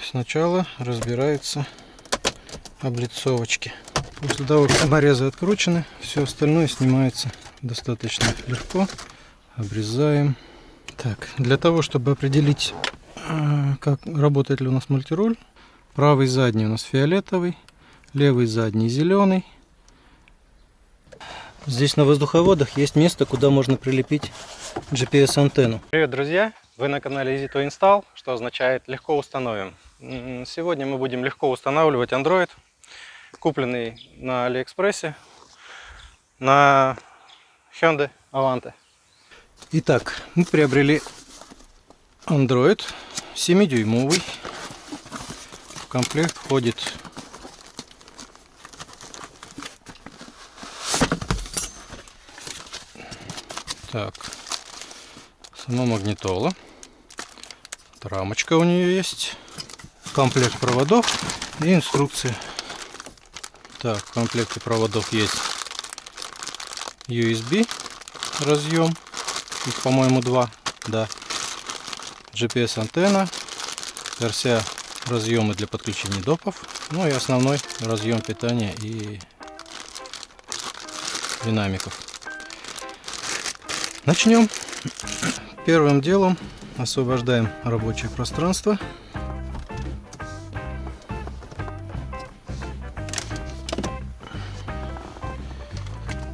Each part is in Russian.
сначала разбираются облицовочки. После того, как саморезы откручены, все остальное снимается достаточно легко. Обрезаем. Так, для того, чтобы определить, как работает ли у нас мультируль, правый задний у нас фиолетовый, левый задний зеленый. Здесь на воздуховодах есть место, куда можно прилепить GPS-антенну. Привет, друзья! Вы на канале EasyToInstall, что означает «Легко установим». Сегодня мы будем легко устанавливать Android, купленный на Алиэкспрессе на Hyundai Avante. Итак, мы приобрели Android 7-дюймовый. В комплект входит сама магнитола, рамочка у нее есть, комплект проводов и инструкция. Так, в комплекте проводов есть USB разъем, их, по-моему, 2, да, GPS антенна, RCA разъемы для подключения допов, ну и основной разъем питания и динамиков. Начнем. Первым делом освобождаем рабочее пространство.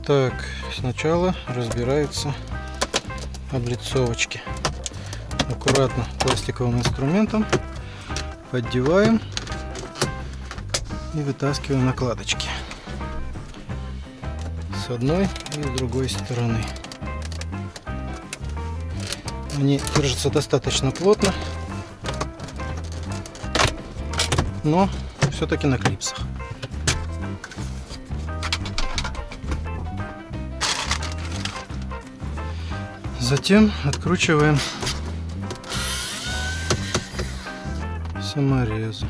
Так, сначала разбираются облицовочки. Аккуратно пластиковым инструментом поддеваем и вытаскиваем накладочки с одной и с другой стороны. Они держатся достаточно плотно, но все-таки на клипсах. Затем откручиваем саморезы.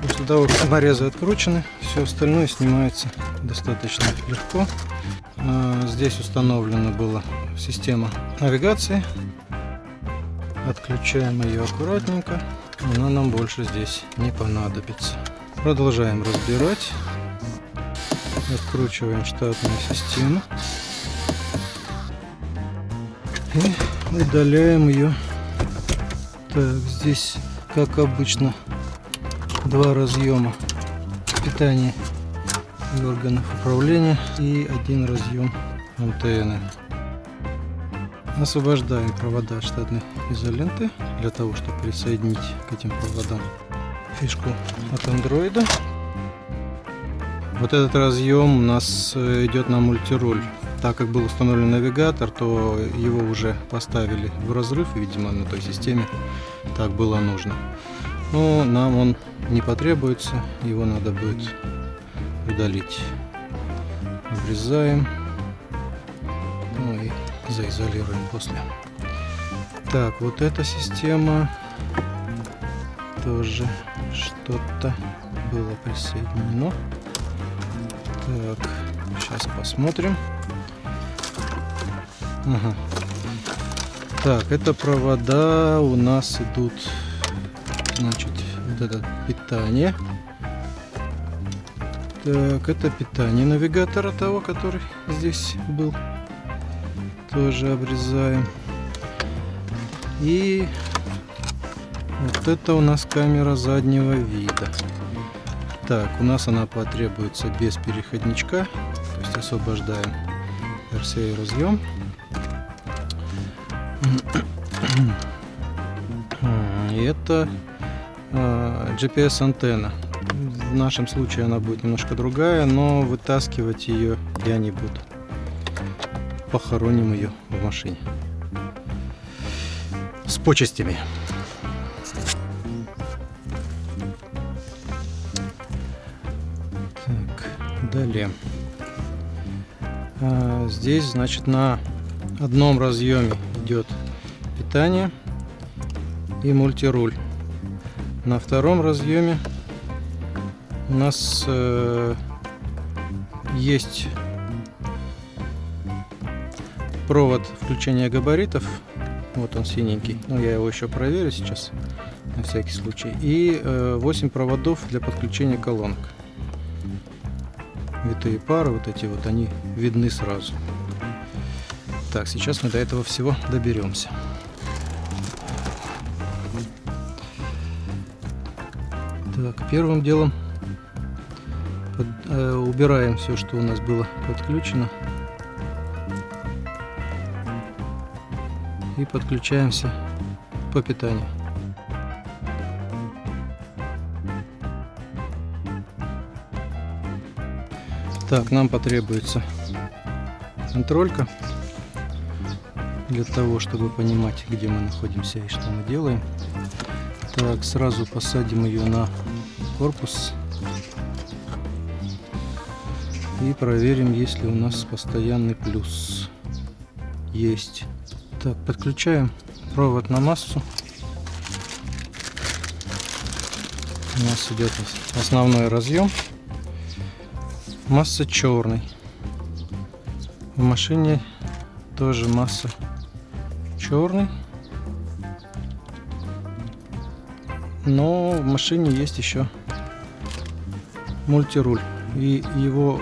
После того, как саморезы откручены, все остальное снимается достаточно легко. Здесь установлена была система навигации. Отключаем ее аккуратненько. Она нам больше здесь не понадобится. Продолжаем разбирать. Откручиваем штатную систему. И удаляем ее. Так, здесь, как обычно, 2 разъема питания и органов управления и 1 разъем антенны. Освобождаем провода от штатной изоленты для того, чтобы присоединить к этим проводам фишку от андроида. Вот этот разъем у нас идет на мультируль. Так как был установлен навигатор, то его уже поставили в разрыв, видимо, на той системе так было нужно. Но нам он не потребуется, его надо будет удалить. Обрезаем, ну и заизолируем после. Так, вот эта система тоже что-то было присоединено. Так, сейчас посмотрим. Ага. Так, это провода у нас идут, значит, вот это питание. Так, это питание навигатора того, который здесь был. Тоже обрезаем. И вот это у нас камера заднего вида. Так, у нас она потребуется без переходничка. То есть освобождаем RCA разъем. И это GPS антенна. В нашем случае она будет немножко другая, но вытаскивать ее я не буду. Похороним ее в машине с почестями. Так, далее. Здесь, значит, на одном разъеме идет питание и мультируль. На втором разъеме у нас есть провод включения габаритов. Вот он синенький. Ну, я его еще проверю сейчас на всякий случай. И 8 проводов для подключения колонок. Витые пары, вот эти вот, они видны сразу. Так, сейчас мы до этого всего доберемся. Так, первым делом убираем все, что у нас было подключено. И подключаемся по питанию. Так, нам потребуется контролька для того, чтобы понимать, где мы находимся и что мы делаем. Так, сразу посадим ее на корпус и проверим, есть ли у нас постоянный плюс. Есть. Так, подключаем провод на массу. У нас идет основной разъем. Масса черный. В машине тоже масса черный. Но в машине есть еще мультируль. И его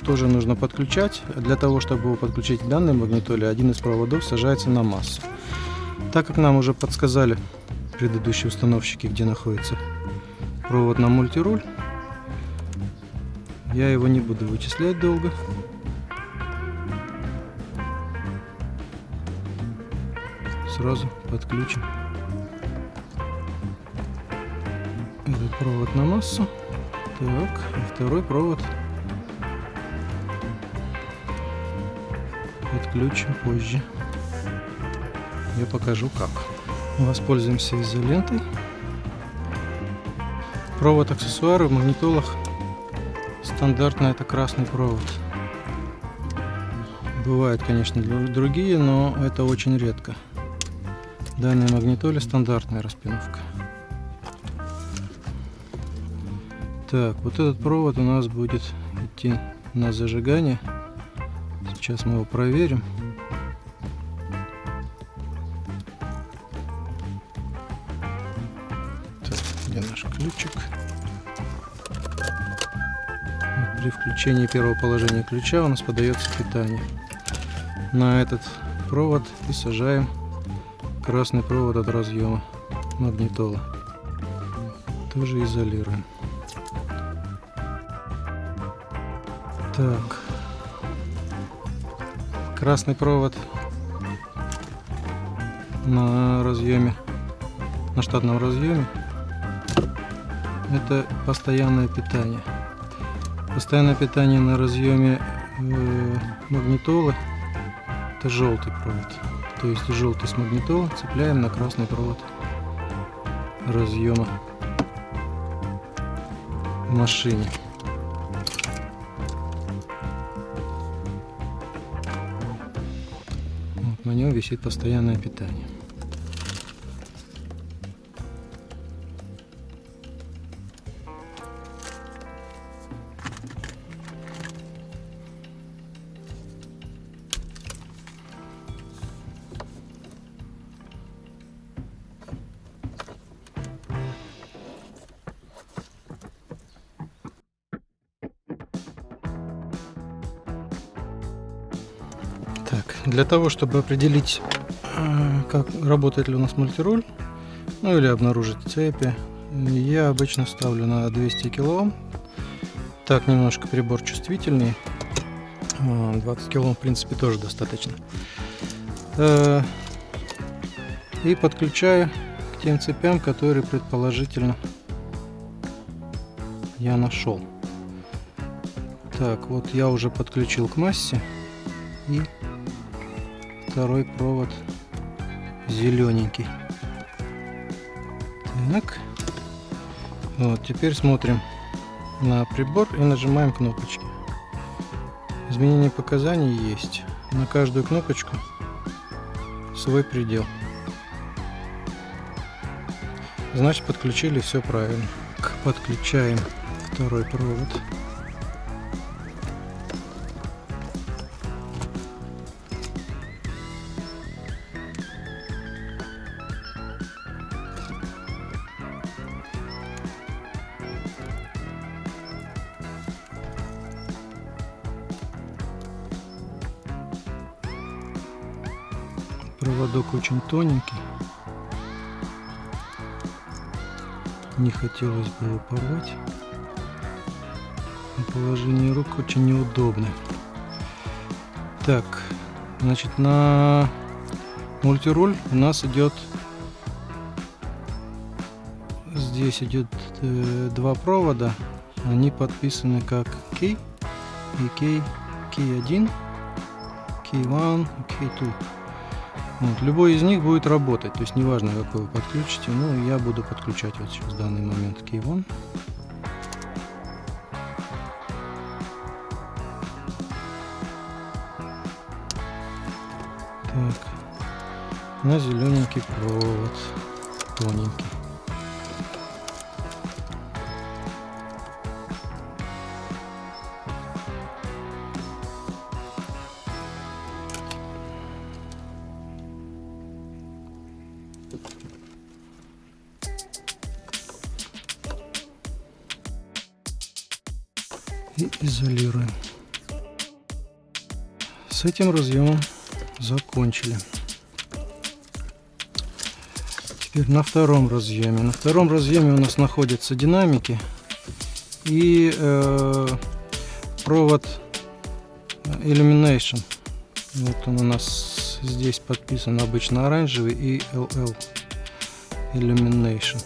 тоже нужно подключать. Для того, чтобы его подключить к данной магнитоле, один из проводов сажается на массу. Так как нам уже подсказали предыдущие установщики, где находится провод на мультируль, я его не буду вычислять долго. Сразу подключим этот провод на массу. Так, второй провод подключим позже. Я покажу как. Воспользуемся изолентой. Провод аксессуары в магнитолах стандартно это красный провод. Бывают, конечно, другие, но это очень редко. В данной магнитоле стандартная распиновка. Так, вот этот провод у нас будет идти на зажигание. Сейчас мы его проверим. Так, где наш ключик? При включении первого положения ключа у нас подается питание. На этот провод и сажаем красный провод от разъема магнитолы. Тоже изолируем. Так, красный провод на разъеме, на штатном разъеме, это постоянное питание. Постоянное питание на разъеме магнитолы — это желтый провод. То есть желтый с магнитолы цепляем на красный провод разъема в машине. Вот на нем висит постоянное питание. Так, для того, чтобы определить, как работает ли у нас мультируль, ну или обнаружить цепи, я обычно ставлю на 200 кОм. Так, немножко прибор чувствительнее. 20 кОм, в принципе, тоже достаточно. И подключаю к тем цепям, которые предположительно я нашел. Так, вот я уже подключил к массе. И второй провод зелененький. Так, вот теперь смотрим на прибор и нажимаем кнопочки. Изменение показаний есть. На каждую кнопочку свой предел. Значит, подключили все правильно. Подключаем второй провод. Проводок очень тоненький. Не хотелось бы его порвать. Положение рук очень неудобное. Так, значит, на мультируль у нас идет, здесь идет два провода, они подписаны как Key и Key1, Key1, Key2. Вот, любой из них будет работать, то есть неважно, какой вы подключите, но я буду подключать вот сейчас в данный момент Key1. Так, на зелененький провод, тоненький. И изолируем. С этим разъемом закончили. Теперь на втором разъеме. На втором разъеме у нас находятся динамики и провод Illumination. Вот он у нас здесь подписан обычно оранжевый и LL Illumination.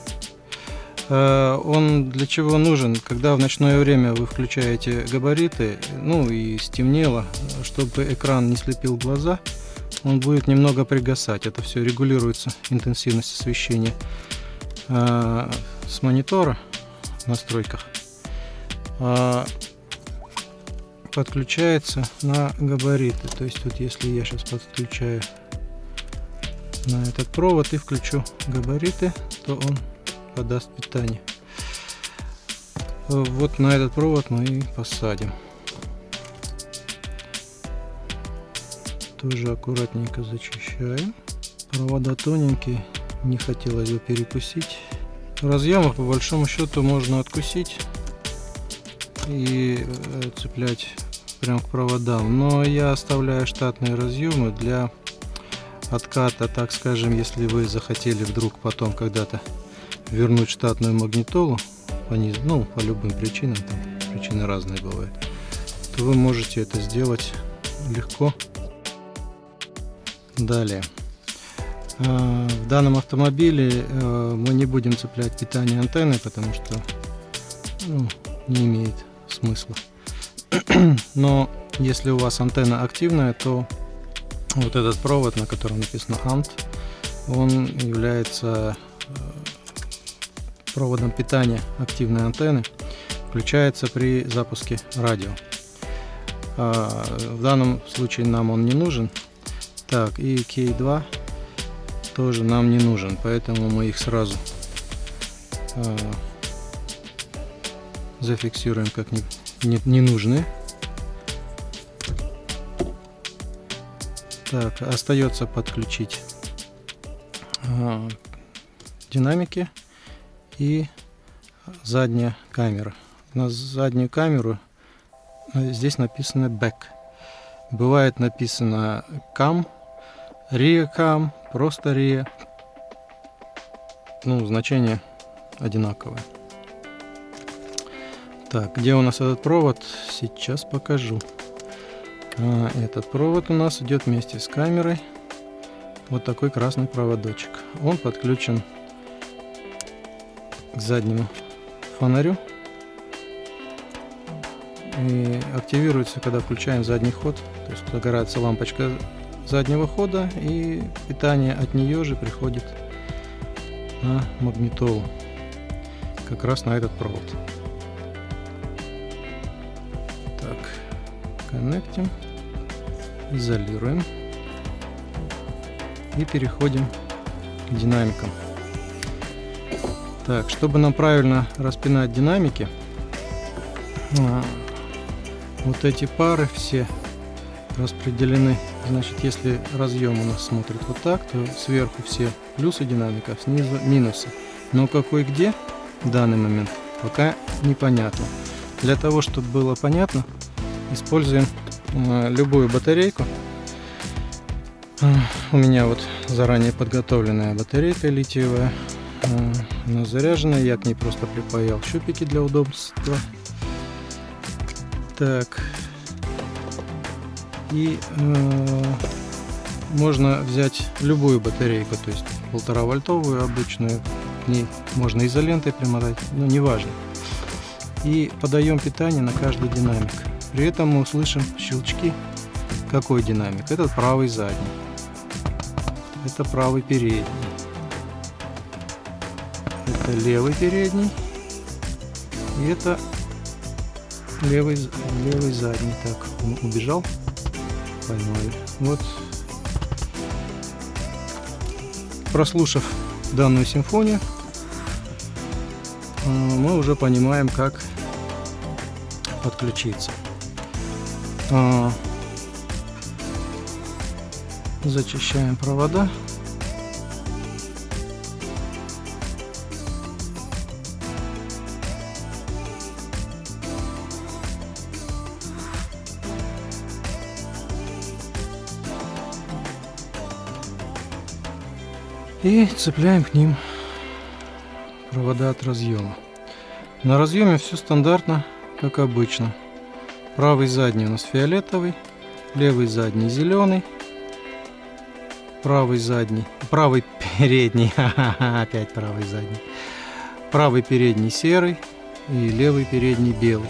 Он для чего нужен? Когда в ночное время вы включаете габариты, ну и стемнело, чтобы экран не слепил глаза, он будет немного пригасать. Это все регулируется, интенсивность освещения с монитора в настройках. Подключается на габариты. То есть вот если я сейчас подключаю на этот провод и включу габариты, то он подаст питание. Вот на этот провод мы и посадим. Тоже аккуратненько зачищаем. Провода тоненькие, не хотелось бы перекусить. Разъемов по большому счету можно откусить и цеплять прям к проводам, но я оставляю штатные разъемы для отката, так скажем, если вы захотели вдруг потом когда-то вернуть штатную магнитолу по любым причинам, там причины разные бывают, то вы можете это сделать легко. Далее, в данном автомобиле мы не будем цеплять питание антенны, потому что не имеет смысла. Но если у вас антенна активная, то вот этот провод, на котором написано ANT, он является проводом питания активной антенны, включается при запуске радио. В данном случае нам он не нужен. Так, и Key2 тоже нам не нужен, поэтому мы их сразу зафиксируем как не нужны. Так, остается подключить динамики и задняя камера. На заднюю камеру здесь написано back. Бывает написано cam, rear cam, просто rear. Значение одинаковое. Так, где у нас этот провод? Сейчас покажу. Этот провод у нас идет вместе с камерой. Вот такой красный проводочек. Он подключен к заднему фонарю и активируется, когда включаем задний ход. То есть загорается лампочка заднего хода, и питание от нее же приходит на магнитолу, как раз на этот провод. Так, коннектим, изолируем и переходим к динамикам. Так, чтобы нам правильно распинать динамики, вот эти пары все распределены. Значит, если разъем у нас смотрит вот так, то сверху все плюсы динамика, снизу минусы. Но какой где в данный момент пока непонятно. Для того, чтобы было понятно, используем любую батарейку. У меня вот заранее подготовленная батарейка литиевая. Она заряженная, я к ней просто припаял щупики для удобства. Так. И можно взять любую батарейку, то есть 1,5 вольтовую обычную. К ней можно изолентой примотать, но неважно. И подаем питание на каждый динамик. При этом мы услышим щелчки. Какой динамик? Это правый задний. Это правый передний. Это левый передний. И это левый задний. Так, он убежал. Поймали. Вот. Прослушав данную симфонию, мы уже понимаем, как подключиться. Зачищаем провода. И цепляем к ним провода от разъема. На разъеме все стандартно, как обычно. Правый задний у нас фиолетовый, левый задний зеленый, правый передний, опять правый задний, правый передний серый и левый передний белый.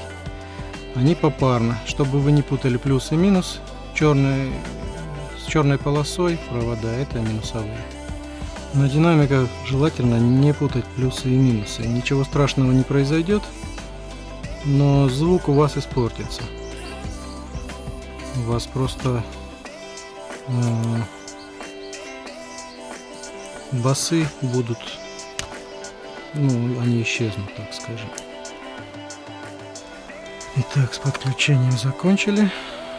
Они попарно, чтобы вы не путали плюс и минус. С черной полосой провода это минусовые. На динамиках желательно не путать плюсы и минусы. Ничего страшного не произойдет, но звук у вас испортится. У вас просто басы будут, они исчезнут, так скажем. Итак, с подключением закончили.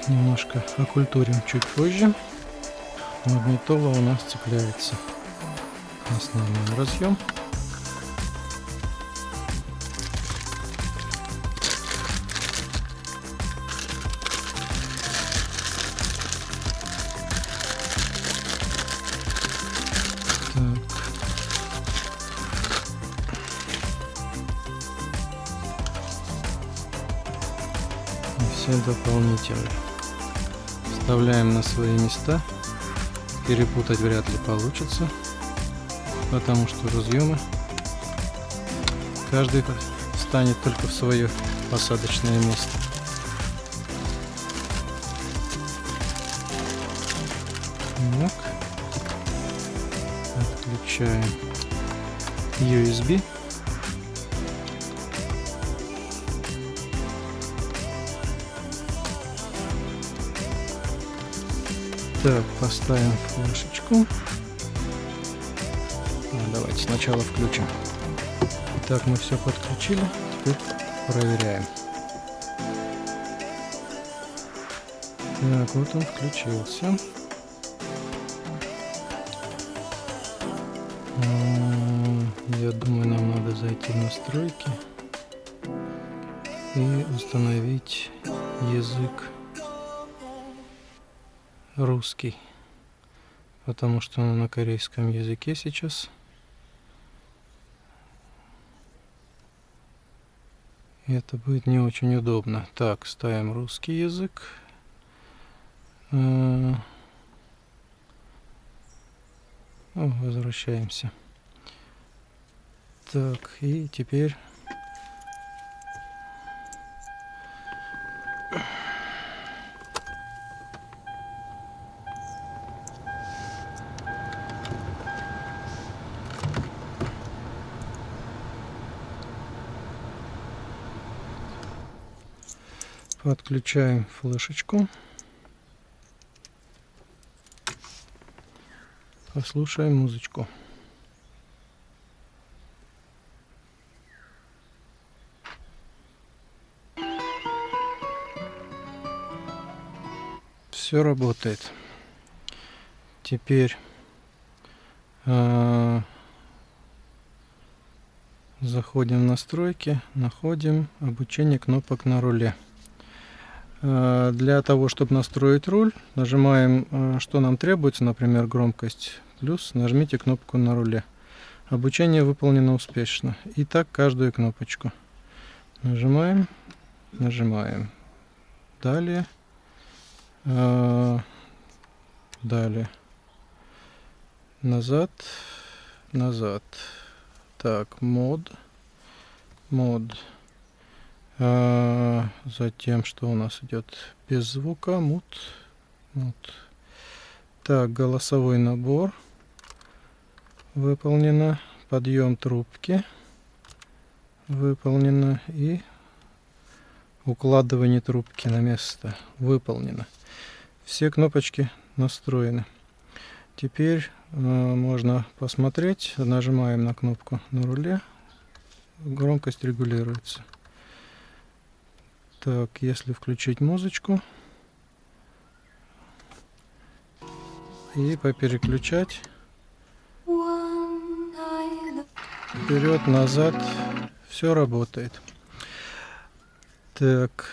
Немножко окультурим чуть позже. Магнитола у нас цепляется на основной разъем. Все дополнительно вставляем на свои места. Перепутать вряд ли получится, потому что разъемы каждый встанет только в свое посадочное место. Так. Отключаем USB. Так, поставим флешечку. Давайте сначала включим. Так, мы все подключили. Теперь проверяем. Так, вот он включился. Я думаю, нам надо зайти в настройки и установить язык русский, потому что он на корейском языке сейчас. И это будет не очень удобно. Так, ставим русский язык. Возвращаемся. Так, и теперь подключаем флешечку. Послушаем музычку. Все работает. Теперь заходим в настройки, находим обучение кнопок на руле. Для того, чтобы настроить руль, нажимаем, что нам требуется, например, громкость, плюс нажмите кнопку на руле. Обучение выполнено успешно. И так каждую кнопочку. Нажимаем, нажимаем. Далее. Далее. Назад, назад. Так, мод. Затем, что у нас идет без звука, мут. Так, голосовой набор. Выполнено. Подъем трубки. Выполнено. И укладывание трубки на место. Выполнено. Все кнопочки настроены. Теперь можно посмотреть. Нажимаем на кнопку на руле. Громкость регулируется. Так, если включить музычку и попереключать вперед, назад, все работает. Так,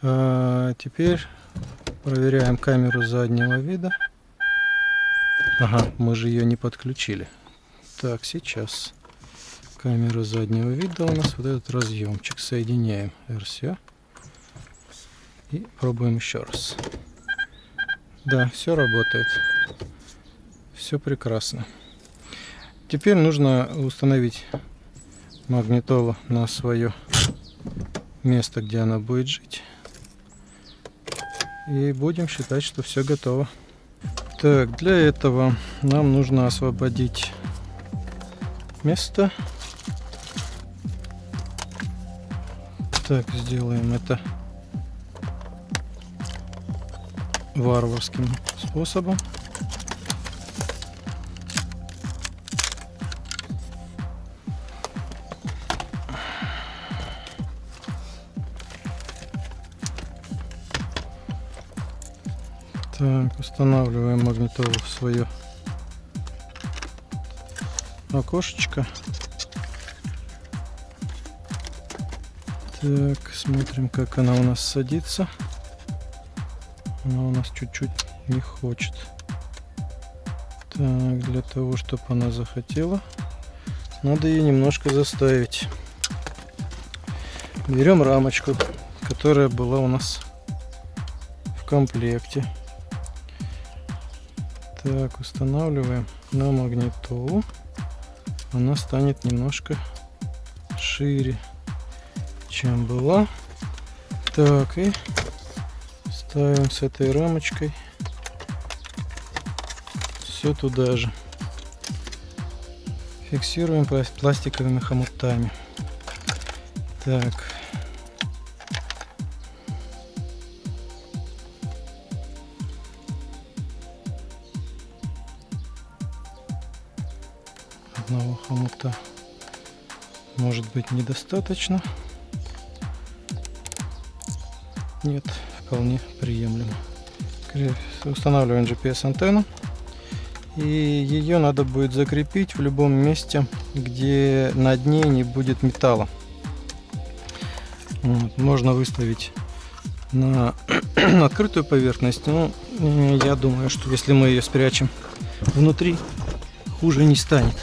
теперь проверяем камеру заднего вида. Ага, мы же ее не подключили. Так, сейчас камеру заднего вида у нас вот этот разъемчик. Соединяем RCA и пробуем еще раз. Да, все работает. Все прекрасно. Теперь нужно установить магнитолу на свое место, где она будет жить. И будем считать, что все готово. Так, для этого нам нужно освободить место. Так, сделаем это варварским способом. Так, устанавливаем магнитолу в свое окошечко. Так, смотрим, как она у нас садится. Она у нас чуть-чуть не хочет. Так, для того, чтобы она захотела, надо ее немножко заставить. Берем рамочку, которая была у нас в комплекте. Так, устанавливаем на магнитолу. Она станет немножко шире, чем была. Так, и ставим с этой рамочкой все туда же. Фиксируем пластиковыми хомутами. Так. Одного хомута может быть недостаточно. Нет, вполне приемлемо. Устанавливаем GPS-антенну. И ее надо будет закрепить в любом месте, где над ней не будет металла. Вот, можно выставить на открытую поверхность, но я думаю, что если мы ее спрячем внутри, хуже не станет.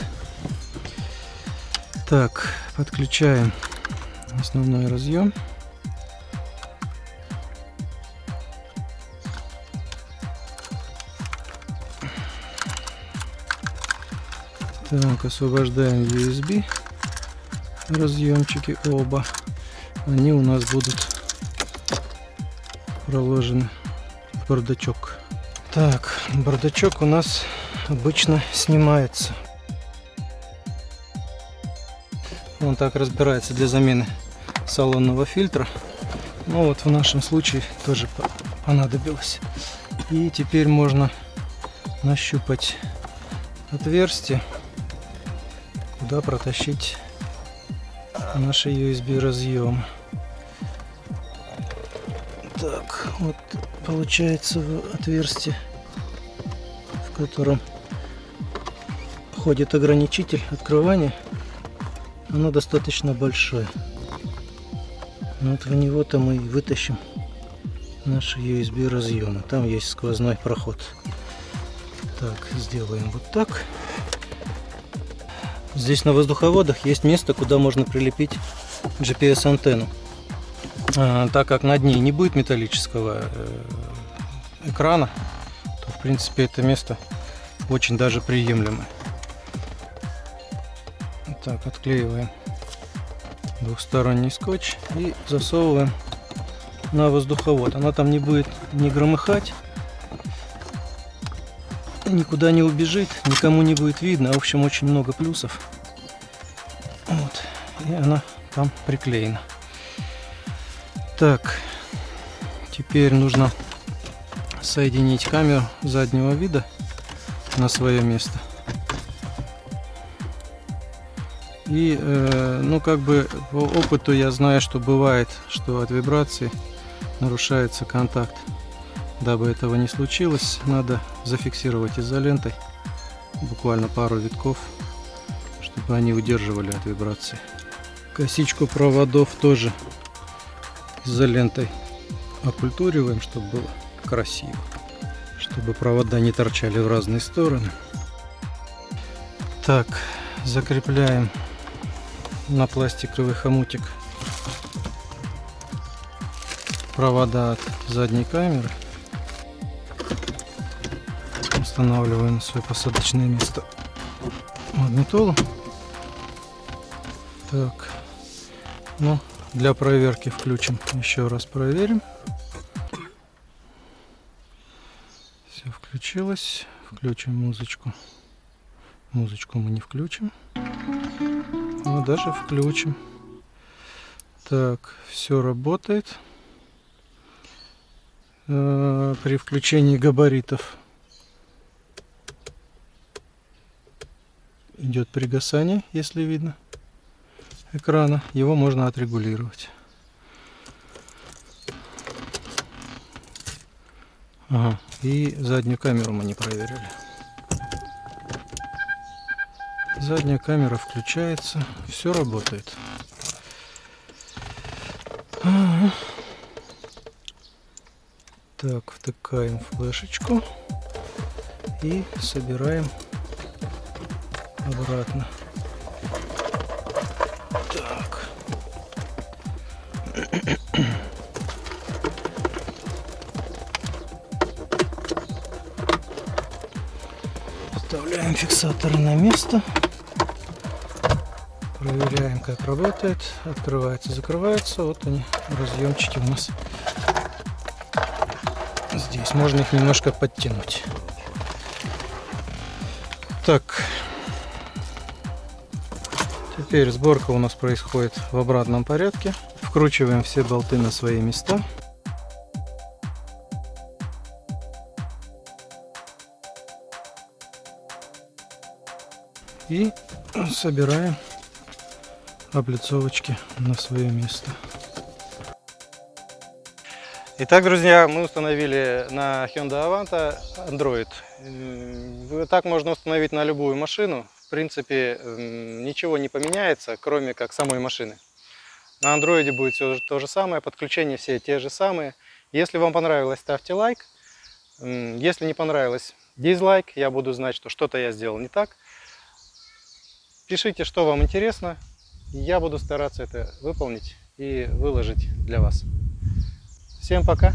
Так, подключаем основной разъем. Так, освобождаем USB разъемчики оба. Они у нас будут проложены в бардачок. Так, бардачок у нас обычно снимается. Он так разбирается для замены салонного фильтра. Ну вот в нашем случае тоже понадобилось. И теперь можно нащупать отверстие, куда протащить наши USB разъемы. Так, вот получается отверстие, в котором входит ограничитель открывания. Оно достаточно большое. Вот в него-то мы и вытащим наши USB разъемы. Там есть сквозной проход. Так, сделаем вот так. Здесь на воздуховодах есть место, куда можно прилепить GPS-антенну. Так как над ней не будет металлического экрана, то в принципе это место очень даже приемлемое. Так, отклеиваем двухсторонний скотч и засовываем на воздуховод. Она там не будет не громыхать, никуда не убежит, никому не будет видно. В общем, очень много плюсов. Вот. И она там приклеена. Так, теперь нужно соединить камеру заднего вида на свое место. И, ну, как бы по опыту я знаю, что бывает, что от вибрации нарушается контакт. Дабы этого не случилось, надо зафиксировать изолентой буквально пару витков, чтобы они удерживали от вибрации. Косичку проводов тоже изолентой окультуриваем, чтобы было красиво, чтобы провода не торчали в разные стороны. Так, закрепляем на пластиковый хомутик провода от задней камеры. Устанавливаем на свое посадочное место магнитолу. Так, ну, для проверки включим, еще раз проверим. Все включилось. Включим музычку. Музычку мы не включим, но даже включим. Так, все работает. При включении габаритов идет пригасание, если видно, экрана. Его можно отрегулировать. Ага, и заднюю камеру мы не проверили. Задняя камера включается, все работает. Ага. Так, втыкаем флешечку и собираем обратно. Так. Вставляем фиксаторы на место. Проверяем, как работает. Открывается, закрывается. Вот они, разъемчики у нас. Здесь можно их немножко подтянуть. Так. Теперь сборка у нас происходит в обратном порядке. Вкручиваем все болты на свои места. И собираем облицовочки на свое место. Итак, друзья, мы установили на Hyundai Avanta Android. Так можно установить на любую машину. В принципе, ничего не поменяется, кроме как самой машины. На Android будет все то же самое, подключения все те же самые. Если вам понравилось, ставьте лайк. Если не понравилось, дизлайк. Я буду знать, что что-то я сделал не так. Пишите, что вам интересно. Я буду стараться это выполнить и выложить для вас. Всем пока!